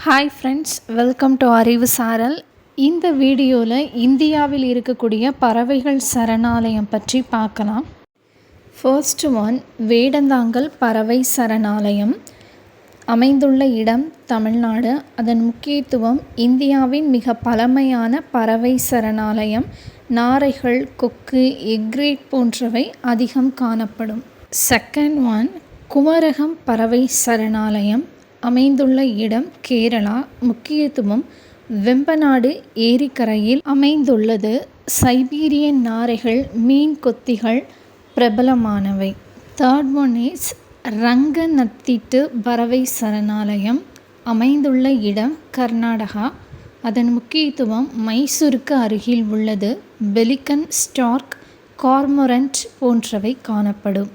Hi friends, welcome to அறிவு சாரல். இந்த வீடியோவில் இந்தியாவில் இருக்கக்கூடிய பறவைகள் சரணாலயம் பற்றி பார்க்கலாம். ஃபர்ஸ்ட் ஒன், வேடந்தாங்கல் பறவை சரணாலயம். அமைந்துள்ள இடம் தமிழ்நாடு. அதன் முக்கியத்துவம் இந்தியாவின் மிக பழமையான பறவை சரணாலயம். நாரைகள், கொக்கு, எக்ரேட் போன்றவை அதிகம் காணப்படும். செகண்ட் ஒன், குமரகம் பறவை சரணாலயம். அமைந்துள்ள இடம் கேரளா. முக்கியத்துவம் வெம்பநாடு ஏரிக்கரையில் அமைந்துள்ளது. சைபீரியன் நாரைகள், மீன் கொத்திகள் பிரபலமானவை. தேர்ட் ஒன் இஸ் ரங்கநத்திட்டு பறவை சரணாலயம். அமைந்துள்ள இடம் கர்நாடகா. அதன் முக்கியத்துவம் மைசூருக்கு அருகில் உள்ளது. பெலிகன், ஸ்டார்க், கார்மொரண்ட் போன்றவை காணப்படும்.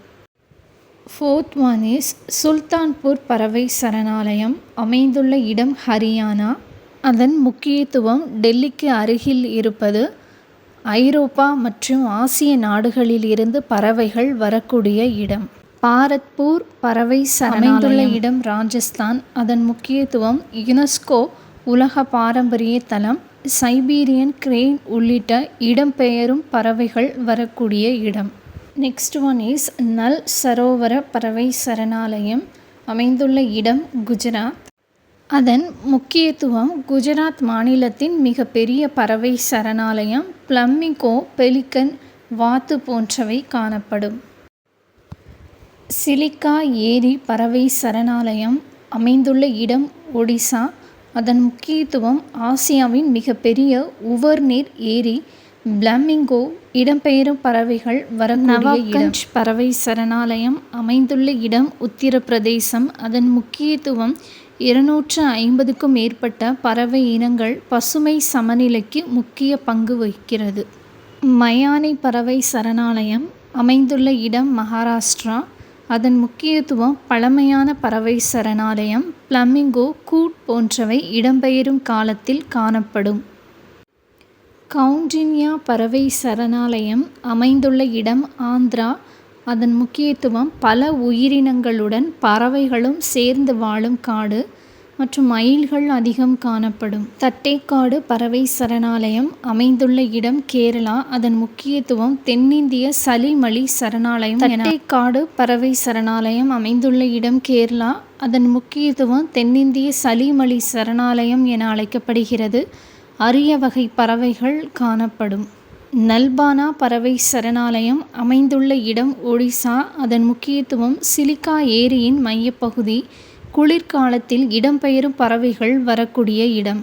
ஃபோர்த் ஒன் இஸ் சுல்தான்பூர் பறவை சரணாலயம். அமைந்துள்ள இடம் ஹரியானா. அதன் முக்கியத்துவம் டெல்லிக்கு அருகில் இருப்பது. ஐரோப்பா மற்றும் ஆசிய நாடுகளில் இருந்து பறவைகள் வரக்கூடிய இடம். பாரத்பூர் பறவை அமைந்துள்ள இடம் ராஜஸ்தான். அதன் முக்கியத்துவம் யுனெஸ்கோ உலக பாரம்பரிய தலம். சைபீரியன் கிரேன் உள்ளிட்ட இடம்பெயரும் பறவைகள் வரக்கூடிய இடம். நெக்ஸ்ட் ஒன் இஸ் நல் சரோவர பறவை சரணாலயம். அமைந்துள்ள இடம் குஜராத். அதன் முக்கியத்துவம் குஜராத் மாநிலத்தின் மிகப்பெரிய பறவை சரணாலயம். பிளமிங்கோ, பெலிகன், வாத்து போன்றவை காணப்படும். சிலிகா ஏரி பறவை சரணாலயம். அமைந்துள்ள இடம் ஒடிசா. அதன் முக்கியத்துவம் ஆசியாவின் மிகப்பெரிய உவர்நீர் ஏரி. பிளமிங்கோ இடம்பெயரும் பறவைகள் வரக்கூடிய இடம். பறவை சரணாலயம். அமைந்துள்ள இடம் உத்தரப்பிரதேசம். அதன் முக்கியத்துவம் 250க்கும் மேற்பட்ட பறவை இனங்கள் பசுமை சமநிலைக்கு முக்கிய பங்கு வகிக்கிறது. மயானி பறவை சரணாலயம். அமைந்துள்ள இடம் மகாராஷ்டிரா. அதன் முக்கியத்துவம் பழமையான பறவை சரணாலயம். பிளமிங்கோ, கூட் போன்றவை இடம்பெயரும் காலத்தில் காணப்படும். கவுண்டின்யா பறவை சரணாலயம். அமைந்துள்ள இடம் ஆந்திரா. அதன் முக்கியத்துவம் பல உயிரினங்களுடன் பறவைகளும் சேர்ந்து வாழும் காடு மற்றும் மயில்கள் அதிகம் காணப்படும். தட்டேக்காடு பறவை சரணாலயம். அமைந்துள்ள இடம் கேரளா. அதன் முக்கியத்துவம் தென்னிந்திய சலிமலி சரணாலயம். தட்டேக்காடு பறவை சரணாலயம் அமைந்துள்ள இடம் கேரளா. அதன் முக்கியத்துவம் தென்னிந்திய சலிமலி சரணாலயம் என அழைக்கப்படுகிறது. அரிய வகை பறவைகள் காணப்படும். நல்பானா பறவை சரணாலயம். அமைந்துள்ள இடம் ஒடிசா. அதன் முக்கியத்துவம் சிலிகா ஏரியின் மையப்பகுதி. குளிர்காலத்தில் இடம்பெயரும் பறவைகள் வரக்கூடிய இடம்.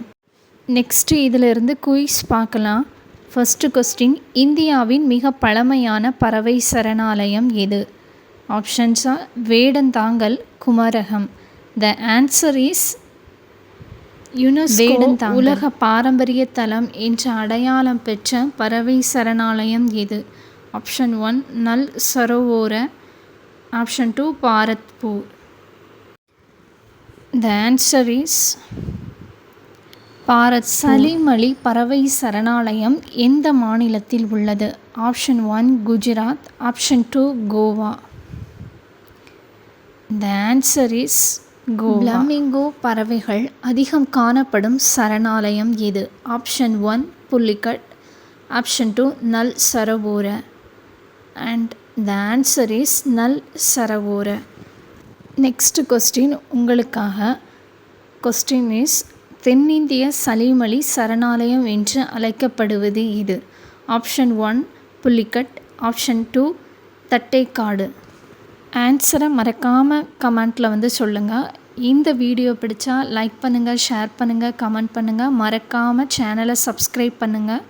நெக்ஸ்ட்டு இதிலிருந்து குயிஸ் பார்க்கலாம். ஃபர்ஸ்ட் கொஸ்டின், இந்தியாவின் மிக பழமையான பறவை சரணாலயம் எது? ஆப்ஷன்ஸா Vedanthangal, Kumarakom. The answer is UNESCO உலக பாரம்பரிய தலம் என்ற அடையாளம் பெற்ற பறவை சரணாலயம் எது? ஆப்ஷன் 1 நல் சரோவோர. Option 2 Bharatpur. The answer is Bharat. Salim Ali பறவை சரணாலயம் எந்த மாநிலத்தில் உள்ளது? Option 1 Gujarat. Option 2 Goa. The answer is flamingo பறவைகள் அதிகம் காணப்படும் சரணாலயம் எது? ஆப்ஷன் 1 புல்லிகட். ஆப்ஷன் 2 நல் சரோவோர. அண்ட் த ஆன்சர் இஸ் நல் சரோவோர. நெக்ஸ்ட் கொஸ்டின் உங்களுக்காக. கொஸ்டின் இஸ் தென்னிந்திய சலிமலி சரணாலயம் என்று அழைக்கப்படுவது எது? ஆப்ஷன் 1 புல்லிகட். ஆப்ஷன் 2 தட்டேக்காடு. ஆன்சரை மறக்காமல் கமெண்ட்டில் சொல்லுங்கள். இந்த வீடியோ பிடிச்சா லைக் பண்ணுங்கள், ஷேர் பண்ணுங்கள், கமெண்ட் பண்ணுங்கள். மறக்காமல் சேனலை சப்ஸ்கிரைப் பண்ணுங்கள்.